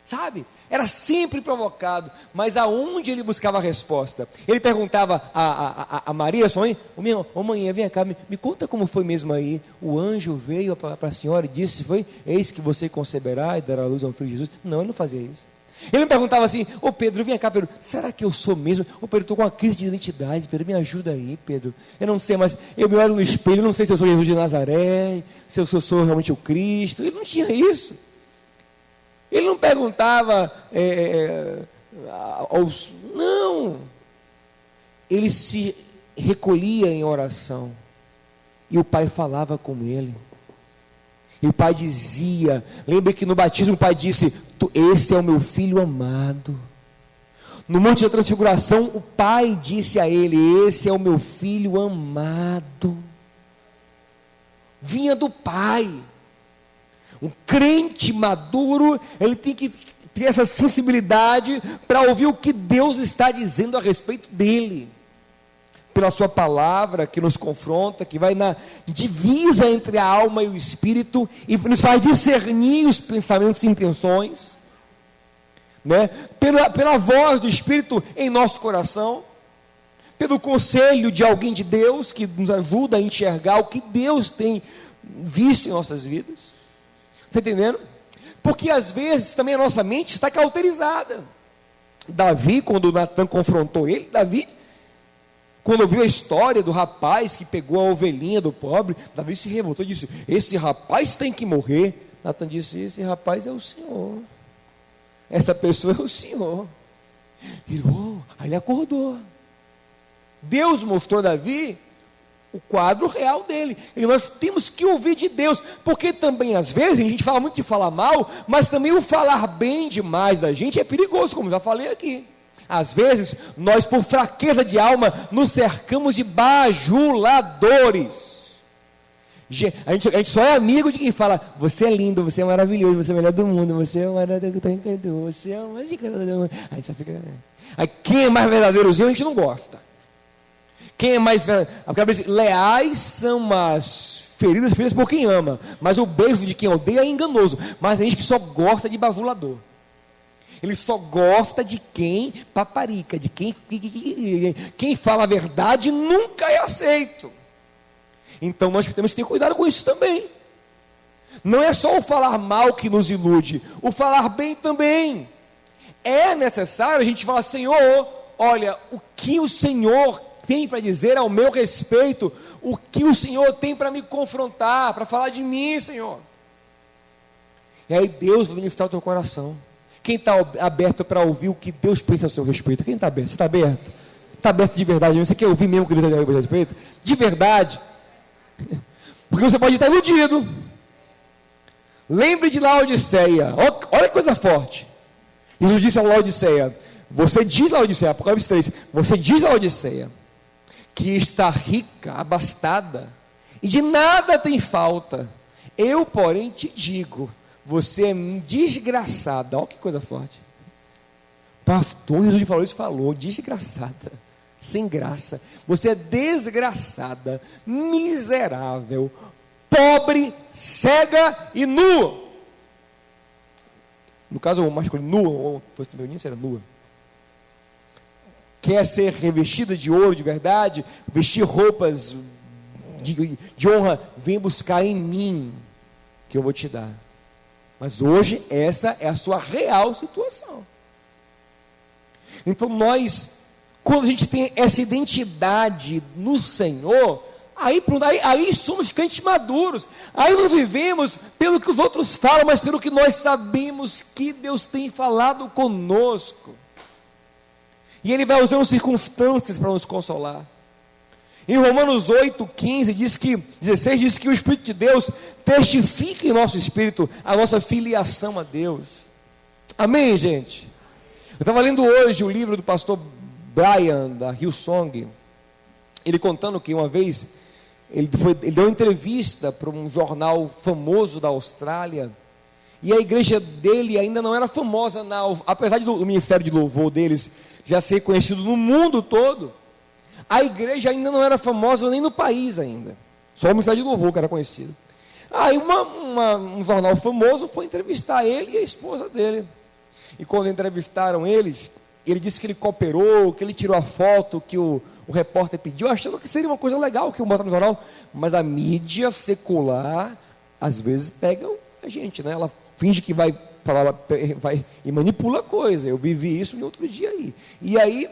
Sabe? Era sempre provocado, mas aonde ele buscava a resposta? Ele perguntava a Maria, sua mãe, mãe, vem cá, me conta como foi mesmo aí. O anjo veio para a senhora e disse, eis que você conceberá e dará à luz a um filho de Jesus. Não, ele não fazia isso. Ele me perguntava assim, Pedro, vem cá, Pedro, será que eu sou mesmo? Pedro, estou com uma crise de identidade, Pedro, me ajuda aí, Pedro. Eu não sei, mas eu me olho no espelho, eu não sei se eu sou Jesus de Nazaré, se eu sou realmente o Cristo. Ele não tinha isso. Ele não perguntava não. Ele se recolhia em oração. E o Pai falava com ele. E o Pai dizia, lembre que no batismo o Pai disse, esse é o meu filho amado. No Monte da Transfiguração, o Pai disse a ele, esse é o meu filho amado. Vinha do Pai. Um crente maduro, ele tem que ter essa sensibilidade para ouvir o que Deus está dizendo a respeito dele. Pela sua palavra que nos confronta, que vai na divisa entre a alma e o espírito, e nos faz discernir os pensamentos e intenções, né? Pela voz do Espírito em nosso coração, pelo conselho de alguém de Deus, que nos ajuda a enxergar o que Deus tem visto em nossas vidas. Está entendendo? Porque às vezes também a nossa mente está cauterizada. Davi, quando Natan confrontou ele, quando ouviu a história do rapaz que pegou a ovelhinha do pobre, Davi se revoltou e disse, esse rapaz tem que morrer. Natan disse, esse rapaz é o Senhor. Essa pessoa é o Senhor. Aí ele acordou. Deus mostrou a Davi o quadro real dele. E nós temos que ouvir de Deus, porque também às vezes, a gente fala muito de falar mal, mas também o falar bem demais da gente é perigoso, como já falei aqui. Às vezes, nós por fraqueza de alma, nos cercamos de bajuladores. A gente só é amigo de quem fala, você é lindo, você é maravilhoso, você é o melhor do mundo, você é o maravilhoso, você é o mais encantador do mundo. Aí só fica... Aí quem é mais verdadeirozinho a gente não gosta. Quem é mais verdadeiro? Leais são as feridas por quem ama, mas o beijo de quem odeia é enganoso. Mas tem gente que só gosta de bajulador. Ele só gosta de quem paparica, de quem fala a verdade nunca é aceito. Então nós temos que ter cuidado com isso também. Não é só o falar mal que nos ilude, o falar bem também. É necessário a gente falar: Senhor, olha, o que o Senhor tem para dizer ao meu respeito, o que o Senhor tem para me confrontar, para falar de mim, Senhor. E aí Deus vai ministrar o teu coração. Quem está aberto para ouvir o que Deus pensa a seu respeito? Quem está aberto? Você está aberto? Está aberto de verdade? Você quer ouvir mesmo o que Deus tem a seu respeito? De verdade. Porque você pode estar iludido. Lembre de Laodiceia. Olha que coisa forte. Jesus disse a Laodiceia: você diz, Laodiceia, Apocalipse 3, você diz, Laodiceia, que está rica, abastada, e de nada tem falta. Eu, porém, te digo, você é desgraçada. Olha que coisa forte. Pastor, Jesus falou isso, falou, desgraçada, sem graça. Você é desgraçada, miserável, pobre, cega e nua. No caso, o masculino, nua, ou fosse feminino, seria nua. Quer ser revestida de ouro de verdade, vestir roupas de honra, vem buscar em mim, que eu vou te dar. Mas hoje, essa é a sua real situação. Então nós, quando a gente tem essa identidade no Senhor, aí somos crentes maduros. Aí não vivemos pelo que os outros falam, mas pelo que nós sabemos que Deus tem falado conosco. E Ele vai usando circunstâncias para nos consolar. Em Romanos 16 diz que o Espírito de Deus testifica em nosso espírito a nossa filiação a Deus. Amém, gente? Eu estava lendo hoje o livro do pastor Brian, da Hillsong. Ele contando que uma vez ele deu uma entrevista para um jornal famoso da Austrália. E a igreja dele ainda não era famosa, apesar do ministério de louvor deles já ser conhecido no mundo todo. A igreja ainda não era famosa nem no país ainda. Só o ministério de louvor que era conhecido. Aí um jornal famoso foi entrevistar ele e a esposa dele. E quando entrevistaram eles, ele disse que ele cooperou, que ele tirou a foto que o repórter pediu, achando que seria uma coisa legal que eu botar no jornal. Mas a mídia secular, às vezes, pega a gente, né? Ela finge que vai falar, e manipula a coisa. Eu vivi isso em outro dia aí. E aí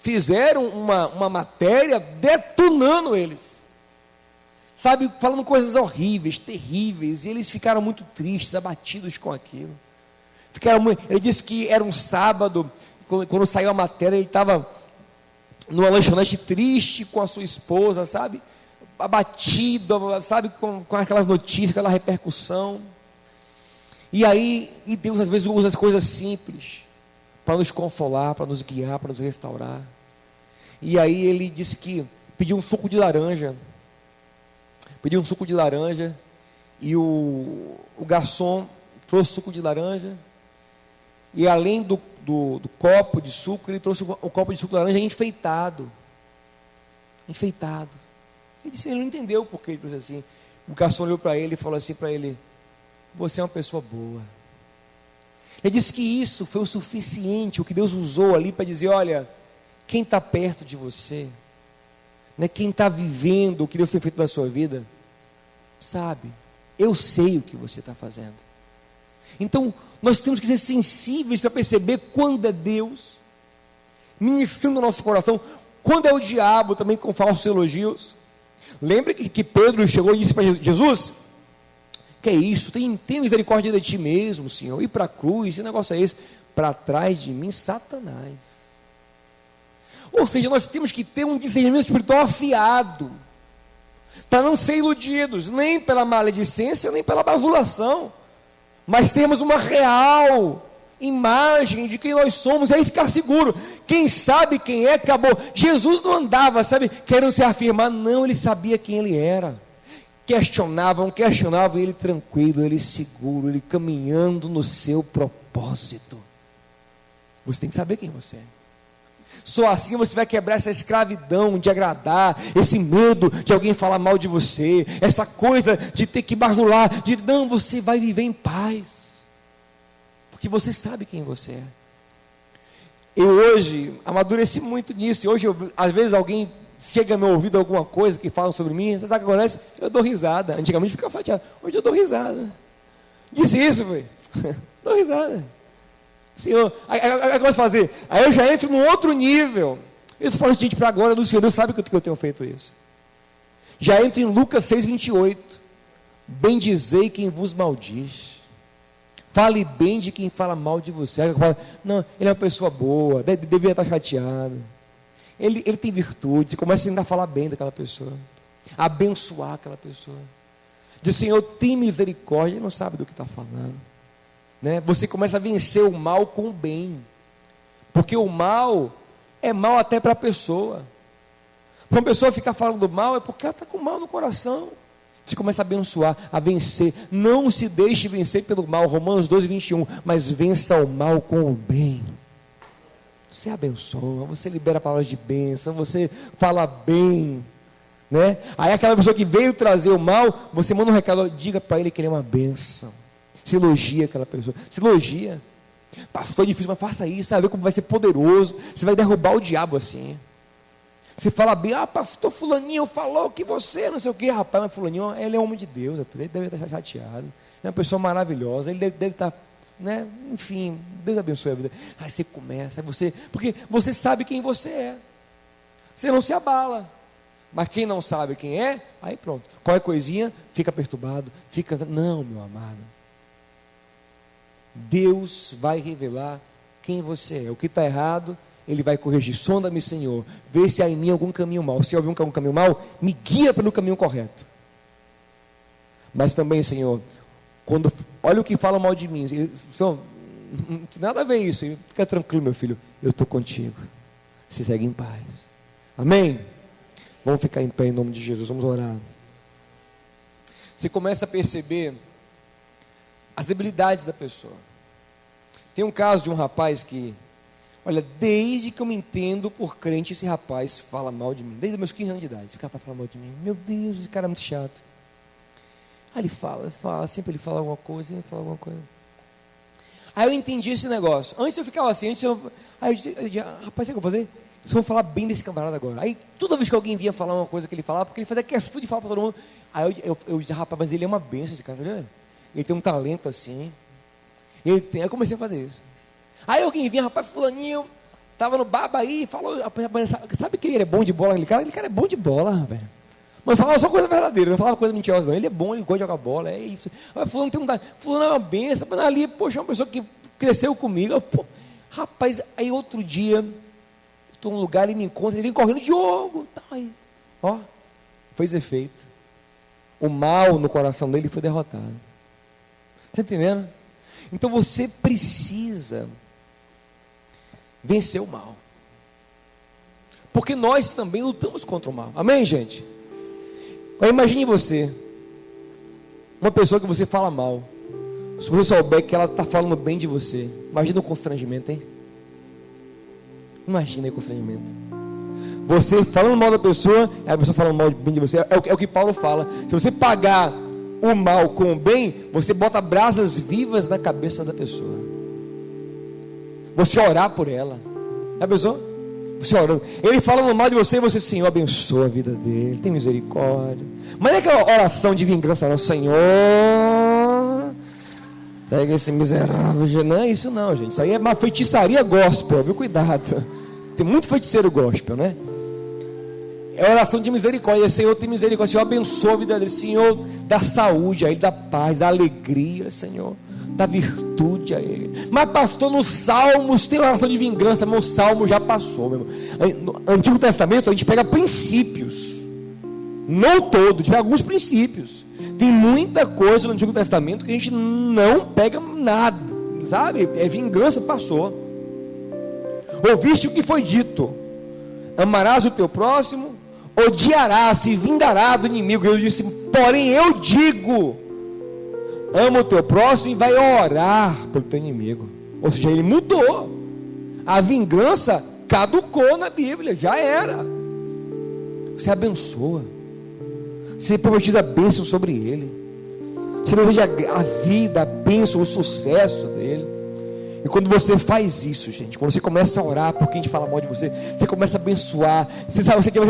fizeram uma matéria detonando eles, sabe, falando coisas horríveis, terríveis, e eles ficaram muito tristes, abatidos com aquilo. Ele disse que era um sábado, quando saiu a matéria, ele estava numa lanchonete triste com a sua esposa, sabe, abatido, sabe, com aquelas notícias, aquela repercussão. E aí, Deus às vezes usa as coisas simples para nos consolar, para nos guiar, para nos restaurar. E aí ele disse que pediu um suco de laranja. E o garçom trouxe suco de laranja. E além do copo de suco, ele trouxe o copo de suco de laranja enfeitado. Ele disse, ele não entendeu por que ele trouxe assim. O garçom olhou para ele e falou assim para ele: você é uma pessoa boa. Ele disse que isso foi o suficiente, o que Deus usou ali para dizer: olha, quem está perto de você, né, quem está vivendo o que Deus tem feito na sua vida, sabe, eu sei o que você está fazendo. Então, nós temos que ser sensíveis para perceber quando é Deus ministrando no nosso coração, quando é o diabo também com falsos elogios. Lembre que Pedro chegou e disse para Jesus: que é isso? Tem misericórdia de ti mesmo, Senhor. Ir para a cruz, esse negócio é esse. Para trás de mim, Satanás. Ou seja, nós temos que ter um discernimento espiritual afiado, para não ser iludidos, nem pela maledicência, nem pela bajulação, mas temos uma real imagem de quem nós somos, e aí ficar seguro. Quem sabe quem é, acabou. Jesus não andava, sabe, querendo se afirmar, não, ele sabia quem ele era. Questionavam, e ele tranquilo, ele seguro, ele caminhando no seu propósito. Você tem que saber quem você é. Só assim você vai quebrar essa escravidão de agradar, esse medo de alguém falar mal de você, essa coisa de ter que bajular, não, você vai viver em paz, porque você sabe quem você é. Eu hoje amadureci muito nisso, e hoje às vezes alguém chega a meu ouvido alguma coisa que falam sobre mim, você sabe o que acontece? Eu dou risada. Antigamente eu ficava fatiado, hoje eu dou risada. Disse isso, velho. Dou risada. Senhor, aí eu começo a fazer. Aí eu já entro num outro nível. Eu estou falando, gente, para a glória do Senhor, Deus sabe que eu tenho feito isso. Já entro em Lucas 6,28. Bendizei quem vos maldiz. Fale bem de quem fala mal de você. Aí eu falo, não, ele é uma pessoa boa, deveria estar chateado. Ele tem virtude. Você começa a tentar falar bem daquela pessoa, abençoar aquela pessoa. Diz, Senhor, tem misericórdia. Ele não sabe do que está falando, né? Você começa a vencer o mal com o bem, porque o mal é mal até para a pessoa. Para uma pessoa ficar falando mal é porque ela está com mal no coração. Você começa a abençoar, a vencer. Não se deixe vencer pelo mal, Romanos 12:21, mas vença o mal com o bem. Você abençoa, você libera palavras de bênção, você fala bem, né? Aí aquela pessoa que veio trazer o mal, você manda um recado, diga para ele que ele é uma bênção. Se elogia aquela pessoa, se elogia. Pastor, é difícil, mas faça isso, sabe como vai ser poderoso, você vai derrubar o diabo assim. Você fala bem, pastor fulaninho falou que você, não sei o que, rapaz, mas fulaninho, ele é homem de Deus, ele deve estar chateado, é uma pessoa maravilhosa, ele deve estar, né, enfim, Deus abençoe a vida. Aí você começa, porque você sabe quem você é, você não se abala. Mas quem não sabe quem é, aí pronto, qualquer coisinha, fica perturbado, não, meu amado. Deus vai revelar quem você é. O que está errado, Ele vai corrigir. Sonda-me, Senhor, vê se há em mim algum caminho mau. Se houver algum caminho mau, me guia pelo caminho correto. Mas também, Senhor, olha o que falam mal de mim, Senhor, não tem nada a ver isso. Fica tranquilo, meu filho, eu estou contigo. Se segue em paz. Amém? Vamos ficar em pé em nome de Jesus, vamos orar. Você começa a perceber as debilidades da pessoa. Tem um caso de um rapaz que, olha, desde que eu me entendo por crente, esse rapaz fala mal de mim, desde os meus 15 anos de idade, esse rapaz fala mal de mim, meu Deus, esse cara é muito chato. Aí ele fala, sempre ele fala alguma coisa, Aí eu entendi esse negócio. Antes eu ficava assim, aí eu dizia, rapaz, sabe o que eu vou fazer? Eu vou falar bem desse camarada agora. Aí toda vez que alguém vinha falar uma coisa que ele falava, porque ele fazia questão de falar para todo mundo, aí eu dizia, rapaz, mas ele é uma bênção esse cara, tá vendo? Ele tem um talento assim. Aí eu comecei a fazer isso. Aí alguém vinha, rapaz, fulaninho, estava no baba aí, falou, rapaz, sabe que ele é bom de bola, aquele cara é bom de bola, rapaz. Mas falava só coisa verdadeira, não falava coisa mentirosa não. Ele é bom, ele gosta de jogar bola, é isso. Aí, fulano é uma benção, mas ali, poxa, é uma pessoa que cresceu comigo. Rapaz, aí outro dia, estou num lugar, ele me encontra, ele vem correndo, Diogo, tá aí. Ó, fez efeito. O mal no coração dele foi derrotado. Está entendendo? Então você precisa vencer o mal. Porque nós também lutamos contra o mal. Amém, gente? Agora imagine você, uma pessoa que você fala mal. Se você souber que ela está falando bem de você, imagina o constrangimento, hein? Imagina o constrangimento. Você falando mal da pessoa, a pessoa falando mal bem de você. É o que Paulo fala. Se você pagar o mal com o bem, você bota brasas vivas na cabeça da pessoa. Você orar por ela. Já pensou? Você orando. Ele falando mal de você, você, Senhor, abençoa a vida dele, tem misericórdia. Mas não é aquela oração de vingança, não. Senhor, pega esse miserável. Não é isso não, gente. Isso aí é uma feitiçaria gospel, viu? Cuidado. Tem muito feiticeiro gospel, né? É oração de misericórdia. Senhor, tem misericórdia. Senhor, abençoa a vida dele. Senhor, dá saúde a ele, dá paz, dá alegria, Senhor. Dá virtude a ele. Mas pastor, nos Salmos tem oração de vingança, mas o Salmo já passou, meu irmão. No Antigo Testamento a gente pega princípios, não todos, pega alguns princípios. Tem muita coisa no Antigo Testamento que a gente não pega nada, sabe? É vingança, passou. Ouviste o que foi dito: amarás o teu próximo, odiarás, se vingará do inimigo. Eu disse, porém eu digo, ama o teu próximo e vai orar pelo teu inimigo. Ou seja, ele mudou. A vingança caducou na Bíblia, já era. Você abençoa, você profetiza a bênção sobre ele, você deseja a vida, a bênção, o sucesso dele. E quando você faz isso, gente, quando você começa a orar por quem te fala mal de você, você começa a abençoar. Você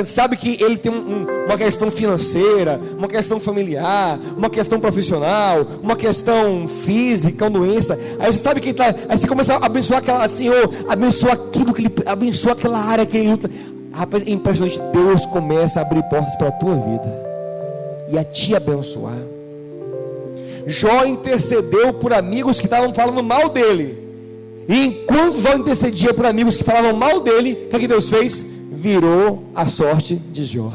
sabe que ele tem uma questão financeira, uma questão familiar, uma questão profissional, uma questão física, uma doença. Aí você sabe que aí você começa a abençoar aquela, Senhor, abençoa aquilo que ele, abençoa aquela área que ele luta. Rapaz, é impressionante. Deus começa a abrir portas para a tua vida e a te abençoar. Jó intercedeu por amigos que estavam falando mal dele. E enquanto Jó intercedia por amigos que falavam mal dele, o que Deus fez? Virou a sorte de Jó.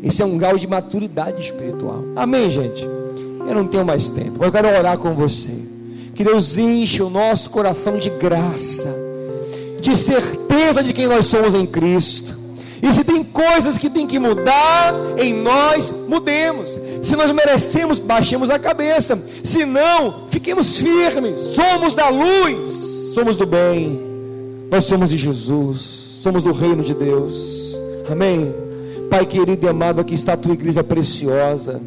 Esse é um grau de maturidade espiritual. Amém, gente? Eu não tenho mais tempo, mas eu quero orar com você. Que Deus enche o nosso coração de graça, de certeza de quem nós somos em Cristo. E se tem coisas que tem que mudar em nós, mudemos. Se nós merecemos, baixemos a cabeça. Se não, fiquemos firmes. Somos da luz, somos do bem. Nós somos de Jesus, somos do reino de Deus. Amém? Pai querido e amado, aqui está a tua igreja preciosa.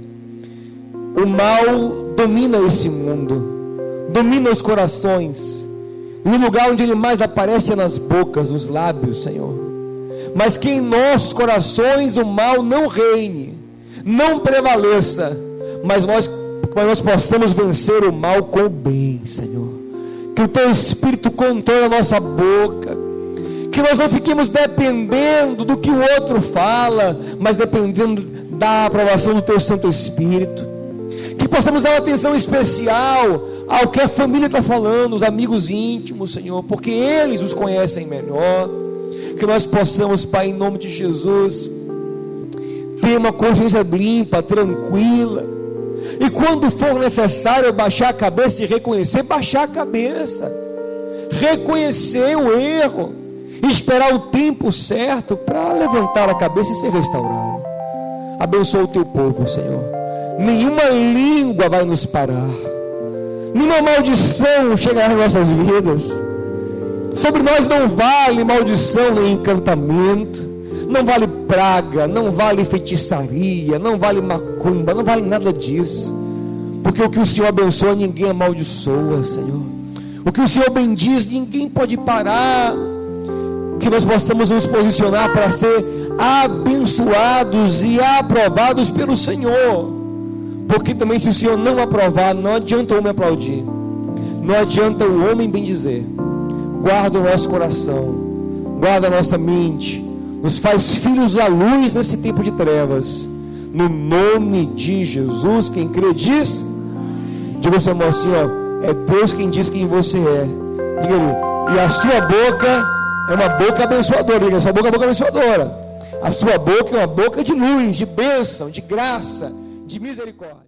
O mal domina esse mundo, domina os corações. E o lugar onde ele mais aparece é nas bocas, nos lábios, Senhor. Mas que em nossos corações o mal não reine, não prevaleça, mas nós possamos vencer o mal com o bem, Senhor. Que o teu Espírito controle a nossa boca, que nós não fiquemos dependendo do que o outro fala, mas dependendo da aprovação do teu Santo Espírito. Que possamos dar uma atenção especial ao que a família está falando, os amigos íntimos, Senhor, porque eles os conhecem melhor. Que nós possamos, Pai, em nome de Jesus, ter uma consciência limpa, tranquila, e quando for necessário baixar a cabeça e reconhecer, baixar a cabeça, reconhecer o erro, esperar o tempo certo para levantar a cabeça e ser restaurado. Abençoa o teu povo, Senhor. Nenhuma língua vai nos parar, nenhuma maldição chegará nas nossas vidas. Sobre nós não vale maldição nem encantamento, não vale praga, não vale feitiçaria, não vale macumba, não vale nada disso, porque o que o Senhor abençoa ninguém amaldiçoa, Senhor. O que o Senhor bendiz ninguém pode parar. Que nós possamos nos posicionar para ser abençoados e aprovados pelo Senhor, porque também se o Senhor não aprovar, não adianta o homem aplaudir, não adianta o homem bendizer. Guarda o nosso coração, guarda a nossa mente, nos faz filhos da luz nesse tempo de trevas, no nome de Jesus. Quem crê diz, diga ao seu irmão assim, ó, é Deus quem diz quem você é. Diga ali, e a sua boca é uma boca abençoadora. Diga, a sua boca é uma boca abençoadora. A sua boca é uma boca de luz, de bênção, de graça, de misericórdia.